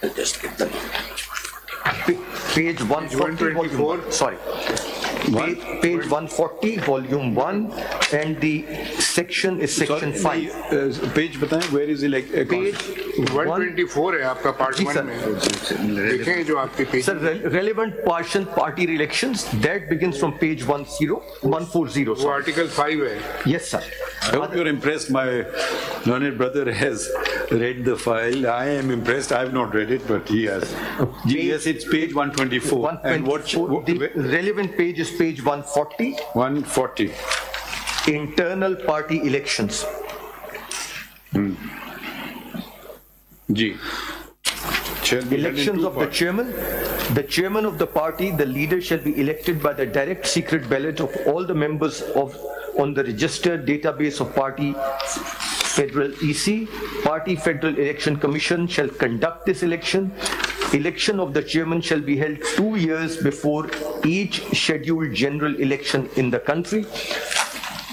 I'll just get the Page 140, volume 1. Sorry. Page 140, volume 1, and the section is section 5. Page बताएं, where is it? Page 124 है आपका part 1 में. देखें जो आपके page. Sir, relevant partial party elections, that begins from page 140. वो article 5 है. Yes, sir. I hope you're impressed. My learned brother has read the file. I am impressed. I have not read it, but he has. Yes, it's page 124. And what? The relevant page is page 140. 140. Internal party elections. G. Elections of the chairman. The chairman of the party, the leader shall be elected by the direct secret ballot of all the members on the registered database of party Federal EC. Party Federal Election Commission shall conduct this election. Election of the chairman shall be held 2 years before each scheduled general election in the country.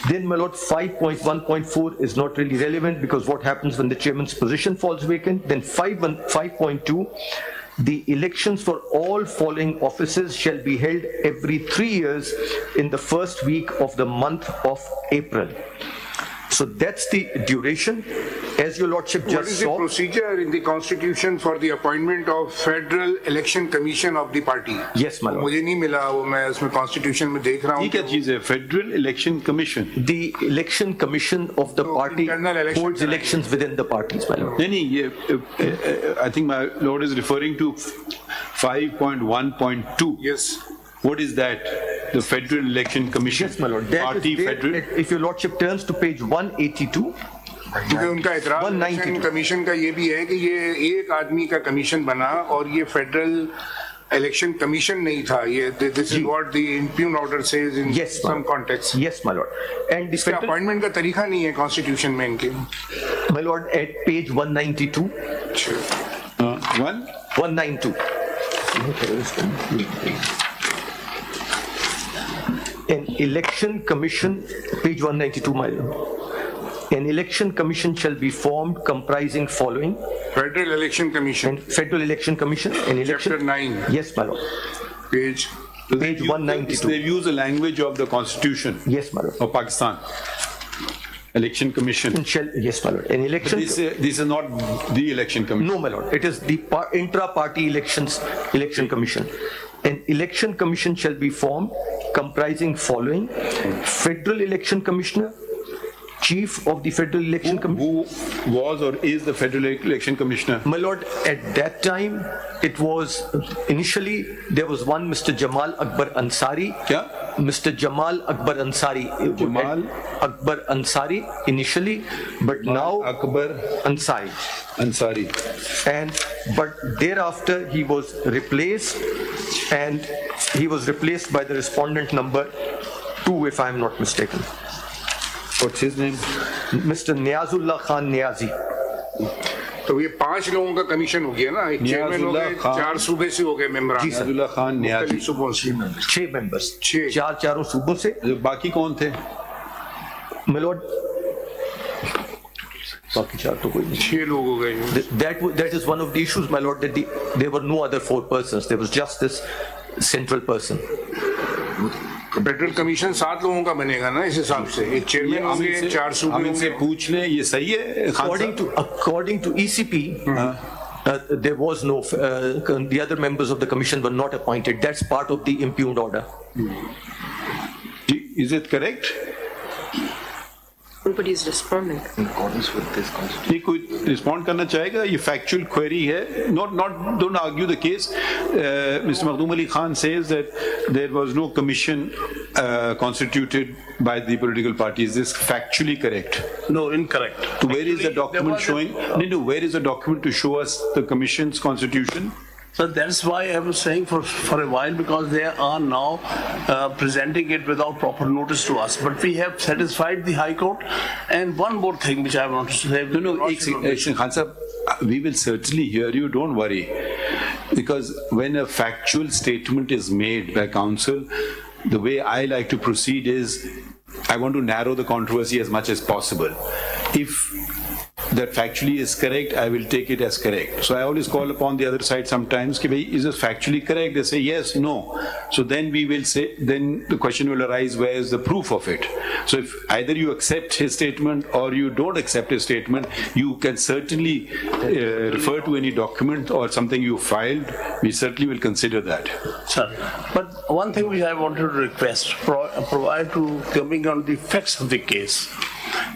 Then, my lord, 5.1.4 is not really relevant because what happens when the chairman's position falls vacant? Then 5.2, the elections for all following offices shall be held every 3 years in the first week of the month of April. So that's the duration. As your lordship just saw. What is the procedure in the constitution for the appointment of Federal Election Commission of the party? Yes, my lord. मुझे नहीं मिला वो मैं उसमें constitution में देख रहा हूँ. ये क्या चीज़ है? Federal Election Commission. The Election Commission of the party holds elections within the parties, my lord. नहीं, I think my lord is referring to 5.1.2. Yes. What is that? The Federal Election Commission. Yes, my lord. That Party is Federal. If your lordship turns to page 182. क्योंकि उनका इतराज़ election commission का ये भी है कि ये एक आदमी का कमीशन बना और ये फेडरल इलेक्शन कमीशन नहीं था. ये this is what the impugned order says in some context. Yes, my lord. And the appointment का तरीका नहीं है constitution में इनके. My lord, at page 192. 192. An election commission, page 192, my lord. An election commission shall be formed comprising following. Federal Election Commission. Federal Election Commission. An election. Chapter 9. Yes, my lord. Page 192. They use the language of the constitution. Yes, my lord. Of Pakistan. Election Commission. Yes, my lord. An election. This is not the Election Commission. No, my lord. It is the intra-party election commission. An election commission shall be formed comprising following: Federal Election Commissioner, Chief of the Federal Election Commission. Who was or is the Federal Election Commissioner? My lord, at that time, it was initially there was one Mr. Jamal Akbar Ansari. Kya? Mr. Jamal Akbar Ansari. Jamal Akbar Ansari initially, but now Akbar Ansari. But thereafter he was replaced, and he was replaced by the respondent number 2, if I am not mistaken. What's his name? Mr. Niazullah Khan Niazi. तो ये 5 लोगों का commission हो गया ना. एक chairman हो गए, 4 सूबे से हो गए मेंबर. नियाजुल्लाह खान नियाजी. 6 मेंबर्स. 4 सूबों से. बाकी कौन थे? मिलोड बाकी 4 तो कोई नहीं. 6 लोग हो गए. That is one of the issues, my lord, that there were no other 4 persons. There was just this central person. Federal commission 7 लोगों का बनेगा ना इस हिसाब से. एक चेयरमैन होंगे, 4 सूबे होंगे. हम इनसे पूछ लें ये सही है? According to ECP, there was no. The other members of the commission were not appointed. That's part of the impugned order. Is it correct? Nobody is responding. In accordance with this constitution. ये कोई respond करना चाहेगा? ये factual query है. Don't argue the case. Mr. Makhdoom Ali Khan says that there was no commission constituted by the political parties. Is this factually correct? No, incorrect. So where is the document showing? No, where is the document to show us the commission's constitution? So that's why I was saying for a while, because they are now presenting it without proper notice to us. But we have satisfied the High Court. And one more thing which I want to say. Khan Sahab, we will certainly hear you, don't worry. Because when a factual statement is made by counsel, the way I like to proceed is, I want to narrow the controversy as much as possible. If that factually is correct, I will take it as correct. So I always call upon the other side sometimes, is this factually correct? They say yes, no. So then we will say, then the question will arise, where is the proof of it? So if either you accept his statement or you don't accept his statement, you can certainly refer to any document or something you filed. We certainly will consider that. Sir, but one thing which I wanted to request, prior to coming on the facts of the case,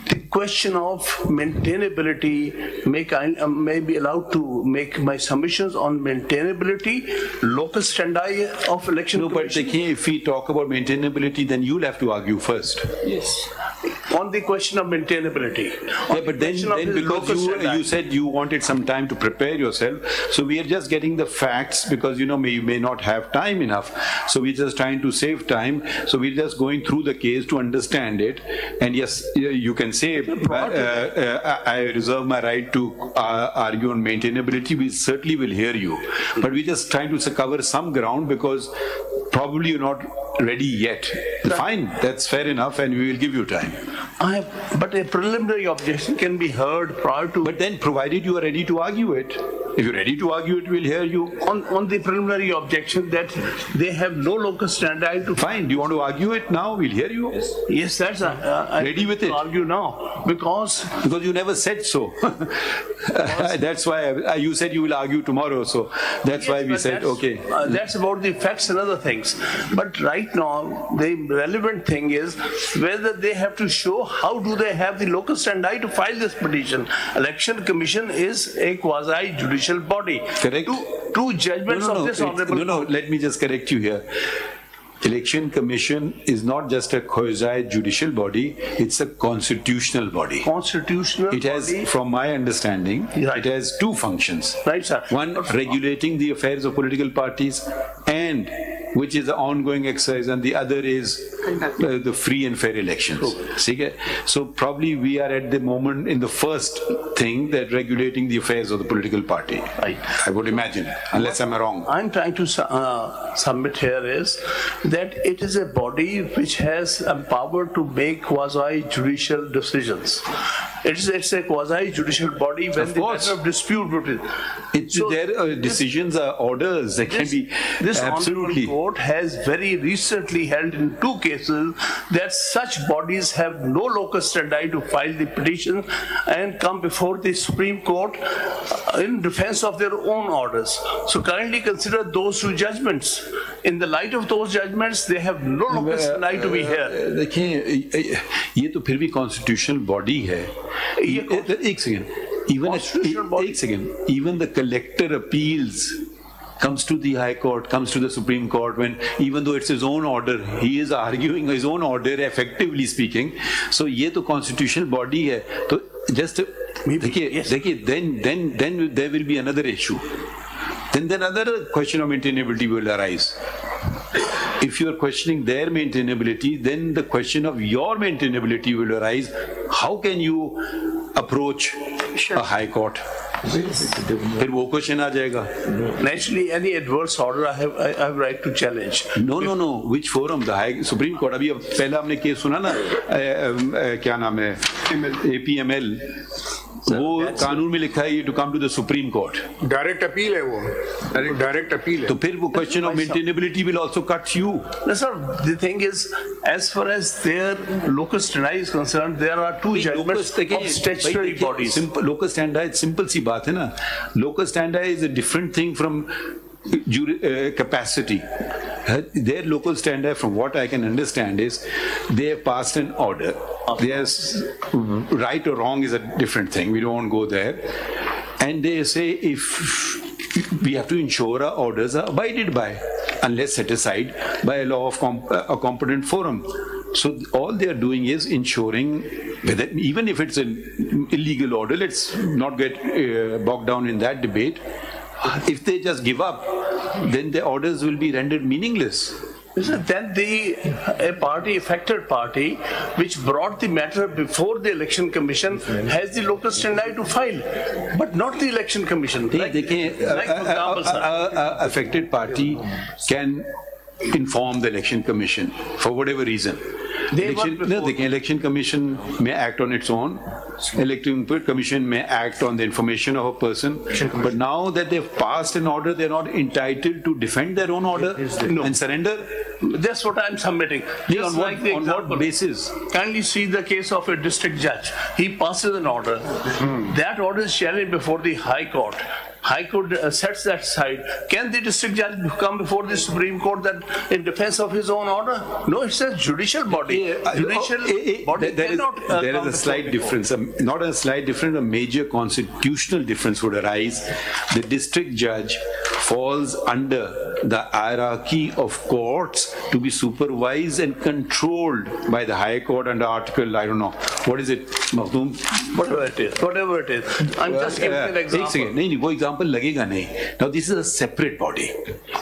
the question of maintainability, may be allowed to make my submissions on maintainability, locus standi of election commission. No, but if we talk about maintainability, then you'll have to argue first. Yes. On the question of maintainability. Yeah, but then because you said you wanted some time to prepare yourself, so we are just getting the facts because you may not have time enough. So we're just trying to save time. So we're just going through the case to understand it. And yes, you can say I reserve my right to argue on maintainability. We certainly will hear you. But we're just trying to cover some ground because probably you're not ready yet. Fine, that's fair enough, and we will give you time. But a preliminary objection can be heard prior to. But then, provided you are ready to argue it, if you're ready to argue it, we'll hear you. On the preliminary objection that they have no locus standi to. Fine. Do you want to argue it now? We'll hear you. Yes, that's ready with it. Argue now because you never said so. That's why you said you will argue tomorrow. So that's why we said okay. That's about the facts and other things. But right now, the relevant thing is whether they have to show how do they have the locus standi to file this petition. Election Commission is a quasi-judicial body. Correct. Two judgments of this honorable. No, let me just correct you here. Election Commission is not just a quasi-judicial body, it's a constitutional body. Constitutional It has, body. from my understanding, it has two functions. Right, sir. One, regulating the affairs of political parties, and which is the ongoing exercise, and the other is the free and fair elections. So probably we are at the moment in the first thing, that regulating the affairs of the political party. Right. I would imagine, unless I'm wrong. I'm trying to submit here is that it is a body which has a power to make quasi-judicial decisions. It's a quasi-judicial body when the matter of dispute between. Their decisions are orders. They can be absolutely. Court has very recently held in 2 cases that such bodies have no locus standi to file the petition and come before the Supreme Court in defense of their own orders. So kindly consider those 2 judgments. In the light of those judgments, they have no locus standi to be here. देखिए, ये तो फिर भी constitutional body है. एक second. Even the collector appeals comes to the High Court, comes to the Supreme Court, when even though it's his own order, he is arguing his own order, effectively speaking. So ये तो constitutional body है. तो just देखिए, then there will be another issue. Then another question of maintainability will arise. If you are questioning their maintainability, then the question of your maintainability will arise. How can you approach a High Court? फिर वो question आ जाएगा. Naturally, any adverse order I have right to challenge. No. Which forum? The Supreme Court. अभी पहला हमने case सुना ना, क्या नाम है, APML. वो कानून में लिखा है to come to the Supreme Court. Direct appeal है वो. Direct appeal है. तो फिर वो question of maintainability will also cut you. No, sir. The thing is, as far as their locus standi is concerned, there are 2 judgments of statutory bodies. Locus standi, simple सी बात है ना. Locus standi is a different thing from capacity. Their local standi, from what I can understand, is they have passed an order. There's right or wrong is a different thing. We don't go there. And they say if we have to ensure our orders are abided by, unless set aside by a law of a competent forum. So all they are doing is ensuring, whether, even if it's an illegal order, let's not get bogged down in that debate. If they just give up, then the orders will be rendered meaningless. Then affected party, which brought the matter before the Election Commission, has the locus standi to file, but not the Election Commission. Affected party can inform the Election Commission for whatever reason. The Election Commission may act on its own. Election Commission may act on the information of a person. But now that they've passed an order, they're not entitled to defend their own order and surrender. That's what I'm submitting. Just like the on example. what basis? Kindly see the case of a district judge. He passes an order. That order is challenged before the High Court. High Court sets that aside. Can the district judge come before the Supreme Court that in defense of his own order? No, it's a judicial body. Judicial body cannot. There is a slight difference. Not a slight difference, a major constitutional difference would arise. The district judge falls under the hierarchy of courts to be supervised and controlled by the High Court under Article, I don't know, what is it, Makhdoom? Whatever it is. Whatever it is. I'm just giving an example. Now this is a separate body.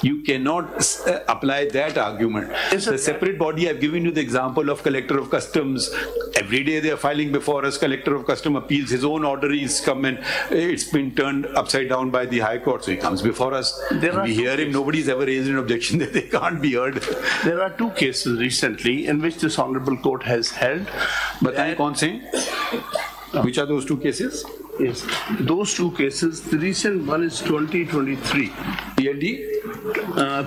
You cannot apply that argument. The separate body, I've given you the example of Collector of Customs. Every day they are filing before us. Collector of Customs appeals. His own order is come and it's been turned upside down by the High Court. So he comes before us. We hear him. Nobody's ever raised an objection that they can't be heard. There are two cases recently in which this Honorable Court has held. बताएं कौन से? Which are those two cases? Yes, those two cases. The recent one is 2023. PLD?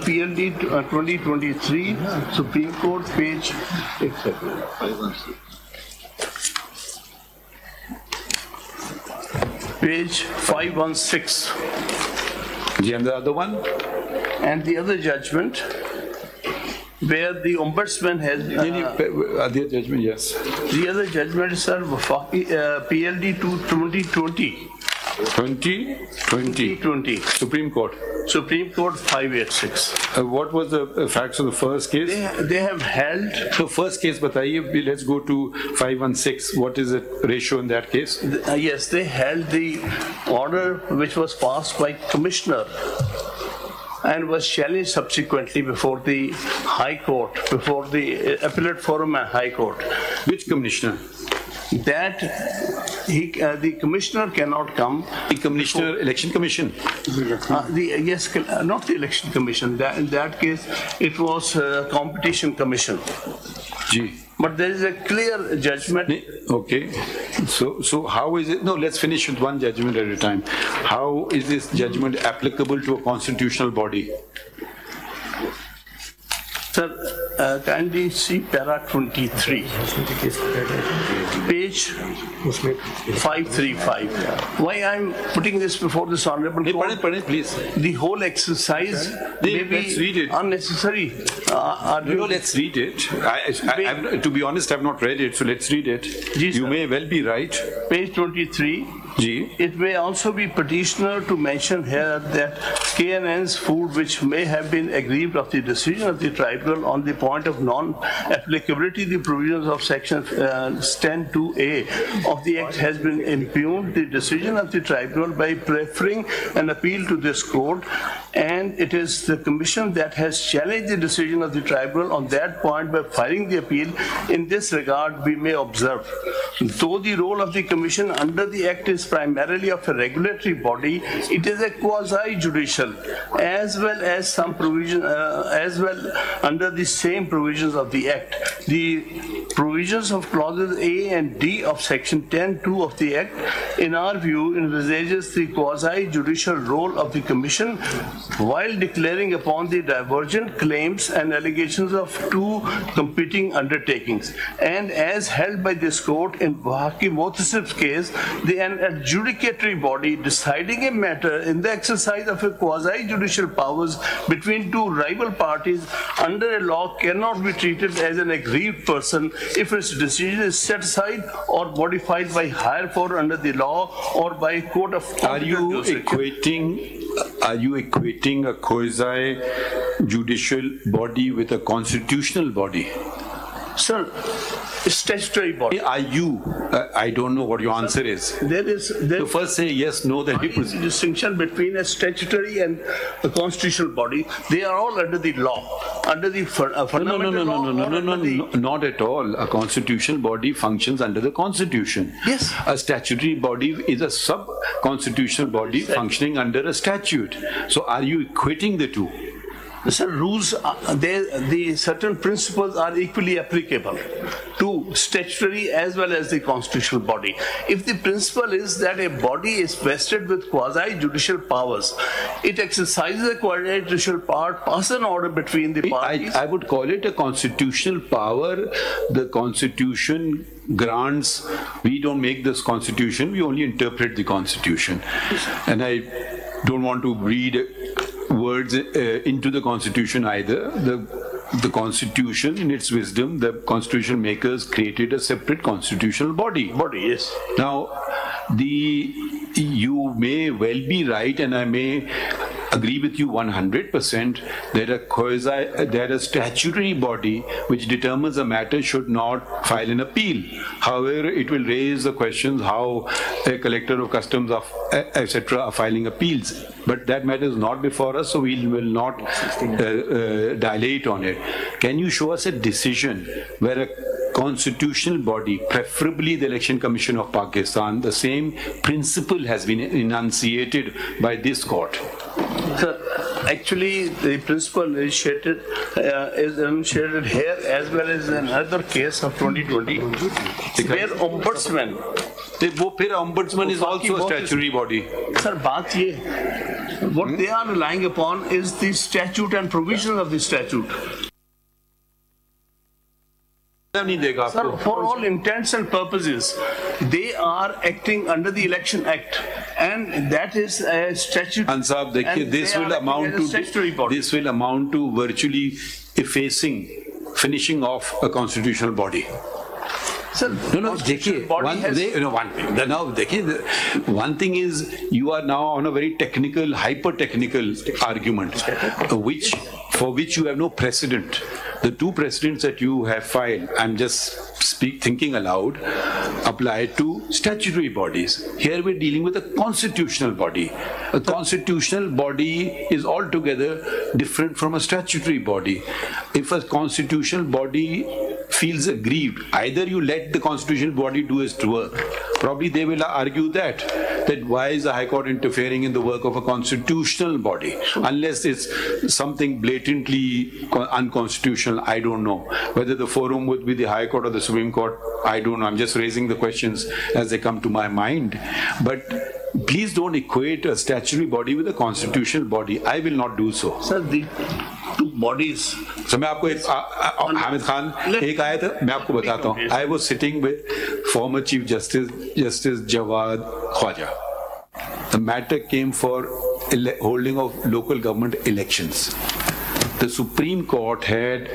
PLD 2023, Supreme Court, page 516. And the other one? And the other judgment, where the Ombudsman has... other judgment, yes. The other judgment, sir, PLD 2020. 2020. Supreme Court. Supreme Court 586. What was the facts of the first case? They have held... So first case, bataiye, let's go to 516. What is the ratio in that case? Yes, they held the order which was passed by Commissioner and was challenged subsequently before the High Court, before the Appellate Forum and High Court. Which Commissioner? That the Commissioner cannot come. The Commissioner, Election Commission? Yes, not the Election Commission. In that case, it was Competition Commission. Gee. But there is a clear judgment. Okay. So how is it? No, let's finish with one judgment at a time. How is this judgment applicable to a constitutional body? Sir, kindly see para 23, page 535. Why I'm putting this before this Honorable Court? Please. The whole exercise may be unnecessary. No, let's read it. To be honest, I've not read it, so let's read it. You may well be right. Page 23. It may also be petitioner to mention here that KNN's food which may have been aggrieved of the decision of the tribunal on the point of non-applicability the provisions of section 10(2)(a) of the Act has been impugned the decision of the tribunal by preferring an appeal to this court, and it is the Commission that has challenged the decision of the tribunal on that point by filing the appeal. In this regard, we may observe, though the role of the Commission under the Act is primarily of a regulatory body, it is a quasi-judicial as well as some provision, as well under the same provisions of the Act. The provisions of clauses A and D of section 10(2) of the Act, in our view, envisages the quasi-judicial role of the Commission while declaring upon the divergent claims and allegations of two competing undertakings. And as held by this court in Wahaki Motasif's case, an adjudicatory body deciding a matter in the exercise of a quasi-judicial powers between two rival parties under a law cannot be treated as an aggrieved person if its decision is set aside or modified by higher court under the law or by a court of competent jurisdiction. Are you equating a quasi-judicial body with a constitutional body? Sir, statutory body. Are you? I don't know what your answer is. So first say yes, no, then you proceed. The distinction between a statutory and a constitutional body, they are all under the law, under the fundamental law. No, not at all. A constitutional body functions under the Constitution. Yes. A statutory body is a sub-constitutional body functioning under a statute. So are you equating the two? Sir, rules, the certain principles are equally applicable to statutory as well as the constitutional body. If the principle is that a body is vested with quasi-judicial powers, it exercises a quasi-judicial power, passes an order between the parties. I would call it a constitutional power. The Constitution grants, we don't make this Constitution, we only interpret the Constitution. And I don't want to read words into the Constitution either. The Constitution, in its wisdom, the Constitution makers created a separate constitutional body. Yes. Now, you may well be right, and I may agree with you 100% that a statutory body which determines a matter should not file an appeal. However, it will raise the questions how a collector of customs, etc., are filing appeals. But that matter is not before us, so we will not dilate on it. Can you show us a decision where a constitutional body, preferably the Election Commission of Pakistan, the same principle has been enunciated by this court? Sir, actually, the principle is enunciated here as well as in another case of 2020, where ombudsman. Ombudsman is also a statutory body. Sir, what they are relying upon is the statute and provisions of the statute. Sir, for all intents and purposes, they are acting under the Election Act, and that is a statute. And sir, this will amount to virtually finishing off a constitutional body. Sir, one thing is you are now on a very technical, hyper-technical argument, for which you have no precedent. The two precedents that you have filed, I'm just thinking aloud, apply to statutory bodies. Here we're dealing with a constitutional body. A constitutional body is altogether different from a statutory body. If a constitutional body feels aggrieved, either you let the constitutional body do its work. Probably they will argue that why is the High Court interfering in the work of a constitutional body? Unless it's something blatantly unconstitutional, I don't know. Whether the forum would be the High Court or the Supreme Court, I don't know. I'm just raising the questions as they come to my mind. But please don't equate a statutory body with a constitutional body. I will not do so. Sir, the two bodies. So मैं आपको हामिद खान एक आया था, मैं आपको बताता हूँ. I was sitting with former Chief Justice Jawad Khwaja. The matter came for holding of local government elections. The Supreme Court had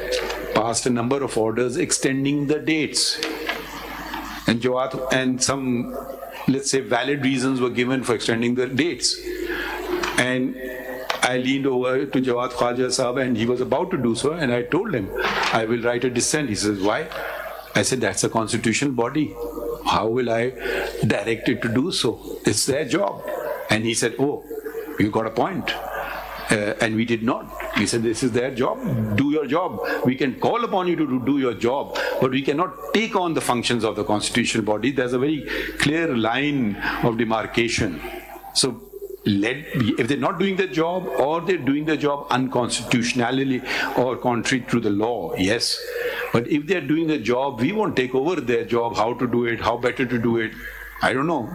passed a number of orders extending the dates, and some, let's say, valid reasons were given for extending the dates. And I leaned over to Jawad Khwaja Sahab, and he was about to do so, and I told him, I will write a dissent. He says, why? I said, that's a constitutional body. How will I direct it to do so? It's their job. And he said, oh, you got a point. And we did not. We said, this is their job. Do your job. We can call upon you to do your job, but we cannot take on the functions of the constitutional body. There's a very clear line of demarcation. So if they're not doing their job, or they're doing their job unconstitutionally or contrary to the law, yes. But if they're doing their job, we won't take over their job, how to do it, how better to do it. I don't know.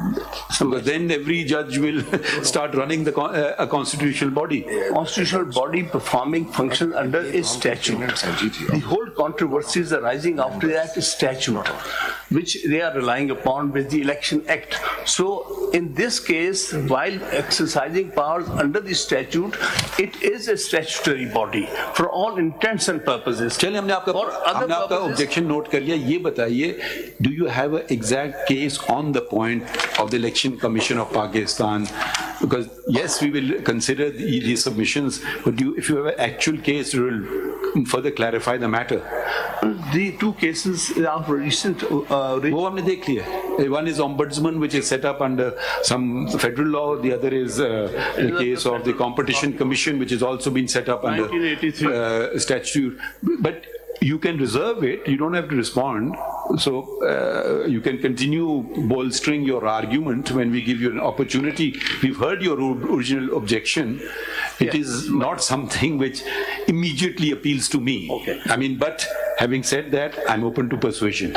Because then every judge will start running a constitutional body. Constitutional body performing function under a statute. The whole controversies arising after that is statute, which they are relying upon with the Election Act. So in this case, while exercising powers under the statute, it is a statutory body for all intents and purposes. चलिए हमने आपका objection note कर लिया. ये बताइए, do you have an exact case on the point of the Election Commission of Pakistan? Because yes, we will consider these submissions, but if you have an actual case, it will further clarify the matter. The two cases are recent. वो हमने देख लिया. One is ombudsman, which is set up under some federal law. The other is the case of the Competition Commission, which has also been set up under statute. But you can reserve it, you don't have to respond. So you can continue bolstering your argument when we give you an opportunity. We've heard your original objection. It is not something which immediately appeals to me. Okay. I mean, but having said that, I'm open to persuasion.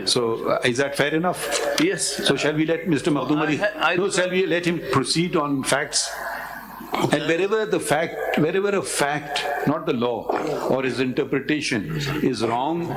So is that fair enough? Yes. So shall we let Mr. Makhdoom Ali, shall we let him proceed on facts? And wherever a fact, not the law or his interpretation is wrong,